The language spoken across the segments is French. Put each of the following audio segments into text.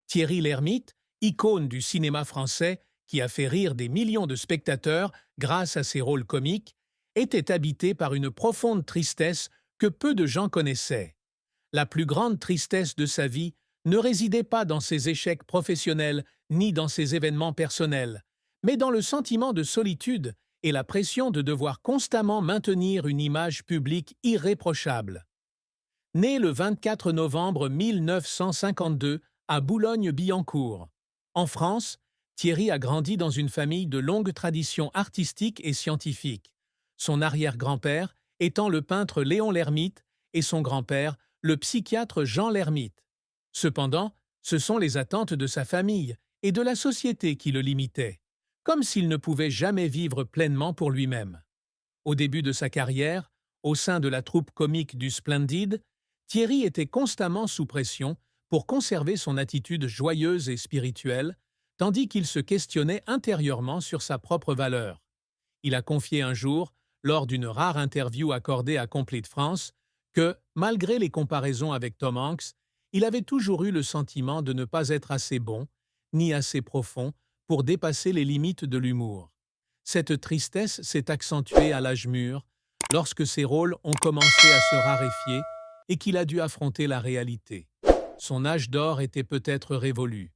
Thierry Lhermitte, icône du cinéma français qui a fait rire des millions de spectateurs grâce à ses rôles comiques, était habité par une profonde tristesse que peu de gens connaissaient. La plus grande tristesse de sa vie ne résidait pas dans ses échecs professionnels ni dans ses événements personnels, mais dans le sentiment de solitude et la pression de devoir constamment maintenir une image publique irréprochable. Né le 24 novembre 1952 à Boulogne-Billancourt. En France, Thierry a grandi dans une famille de longue tradition artistique et scientifique, son arrière-grand-père étant le peintre Léon Lhermitte et son grand-père, le psychiatre Jean Lhermitte. Cependant, ce sont les attentes de sa famille et de la société qui le limitaient, comme s'il ne pouvait jamais vivre pleinement pour lui-même. Au début de sa carrière, au sein de la troupe comique du Splendide, Thierry était constamment sous pression pour conserver son attitude joyeuse et spirituelle, tandis qu'il se questionnait intérieurement sur sa propre valeur. Il a confié un jour, lors d'une rare interview accordée à Complete France, que, malgré les comparaisons avec Tom Hanks, il avait toujours eu le sentiment de ne pas être assez bon, ni assez profond, pour dépasser les limites de l'humour. Cette tristesse s'est accentuée à l'âge mûr, lorsque ses rôles ont commencé à se raréfier et qu'il a dû affronter la réalité. Son âge d'or était peut-être révolu.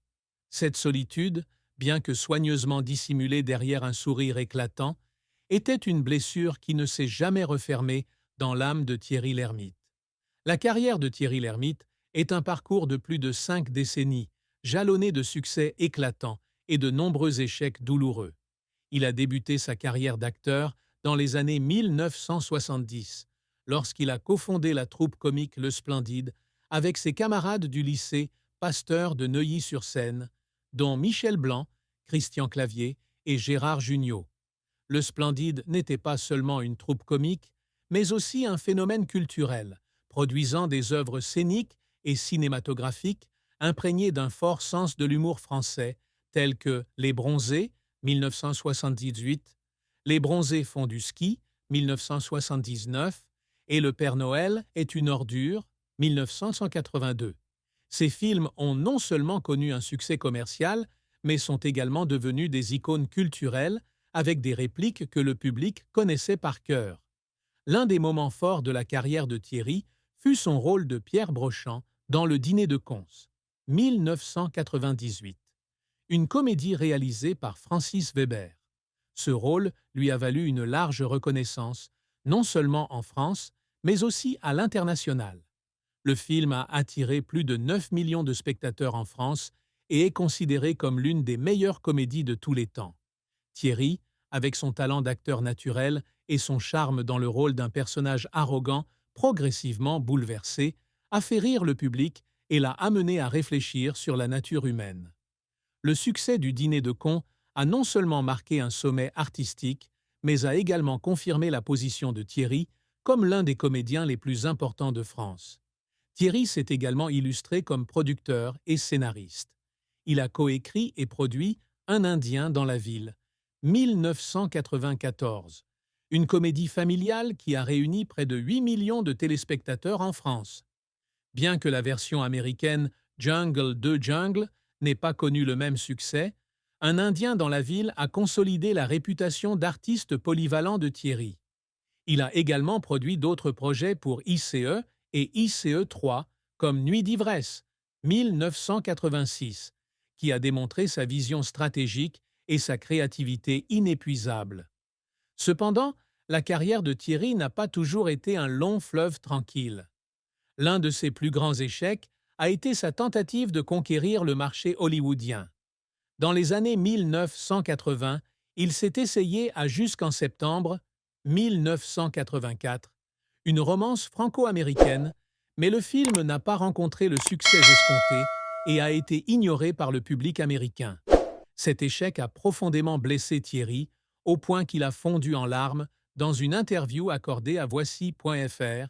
Cette solitude, bien que soigneusement dissimulée derrière un sourire éclatant, était une blessure qui ne s'est jamais refermée dans l'âme de Thierry Lhermitte. La carrière de Thierry Lhermitte est un parcours de plus de 5 décennies, jalonné de succès éclatants et de nombreux échecs douloureux. Il a débuté sa carrière d'acteur dans les années 1970, lorsqu'il a cofondé la troupe comique Le Splendide avec ses camarades du lycée Pasteur de Neuilly-sur-Seine, dont Michel Blanc, Christian Clavier et Gérard Jugnot. Le Splendide n'était pas seulement une troupe comique, mais aussi un phénomène culturel, produisant des œuvres scéniques et cinématographiques imprégnées d'un fort sens de l'humour français, tels que Les Bronzés, 1978, Les Bronzés font du ski, 1979, et Le Père Noël est une ordure, 1982. Ces films ont non seulement connu un succès commercial, mais sont également devenus des icônes culturelles avec des répliques que le public connaissait par cœur. L'un des moments forts de la carrière de Thierry fut son rôle de Pierre Brochant dans Le Dîner de Cons, 1998, une comédie réalisée par Francis Weber. Ce rôle lui a valu une large reconnaissance, non seulement en France, mais aussi à l'international. Le film a attiré plus de 9 millions de spectateurs en France et est considéré comme l'une des meilleures comédies de tous les temps. Thierry, avec son talent d'acteur naturel et son charme dans le rôle d'un personnage arrogant, progressivement bouleversé, a fait rire le public et l'a amené à réfléchir sur la nature humaine. Le succès du Dîner de cons a non seulement marqué un sommet artistique, mais a également confirmé la position de Thierry comme l'un des comédiens les plus importants de France. Thierry s'est également illustré comme producteur et scénariste. Il a coécrit et produit Un Indien dans la ville, 1994, une comédie familiale qui a réuni près de 8 millions de téléspectateurs en France. Bien que la version américaine Jungle de Jungle n'ait pas connu le même succès, Un Indien dans la ville a consolidé la réputation d'artiste polyvalent de Thierry. Il a également produit d'autres projets pour ICE et ICE3, comme Nuit d'ivresse, 1986, qui a démontré sa vision stratégique et sa créativité inépuisable. Cependant, la carrière de Thierry n'a pas toujours été un long fleuve tranquille. L'un de ses plus grands échecs a été sa tentative de conquérir le marché hollywoodien. Dans les années 1980, il s'est essayé à Jusqu'en septembre 1984, une romance franco-américaine, mais le film n'a pas rencontré le succès escompté et a été ignoré par le public américain. Cet échec a profondément blessé Thierry, au point qu'il a fondu en larmes dans une interview accordée à Voici.fr,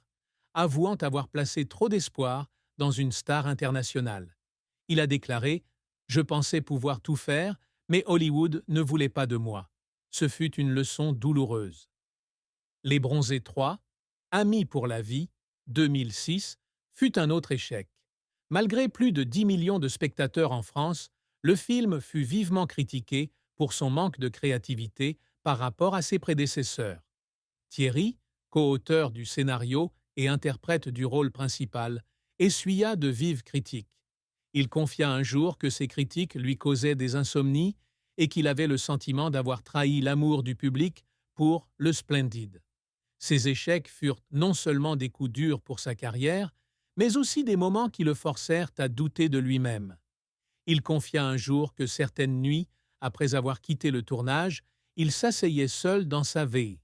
avouant avoir placé trop d'espoir dans une star internationale. Il a déclaré « Je pensais pouvoir tout faire, mais Hollywood ne voulait pas de moi. Ce fut une leçon douloureuse. » Les Bronzés 3, Amis pour la vie, 2006, fut un autre échec. Malgré plus de 10 millions de spectateurs en France, le film fut vivement critiqué pour son manque de créativité par rapport à ses prédécesseurs. Thierry, co-auteur du scénario et interprète du rôle principal, essuya de vives critiques. Il confia un jour que ces critiques lui causaient des insomnies et qu'il avait le sentiment d'avoir trahi l'amour du public pour le Splendid. Ces échecs furent non seulement des coups durs pour sa carrière, mais aussi des moments qui le forcèrent à douter de lui-même. Il confia un jour que certaines nuits, après avoir quitté le tournage, il s'asseyait seul dans sa V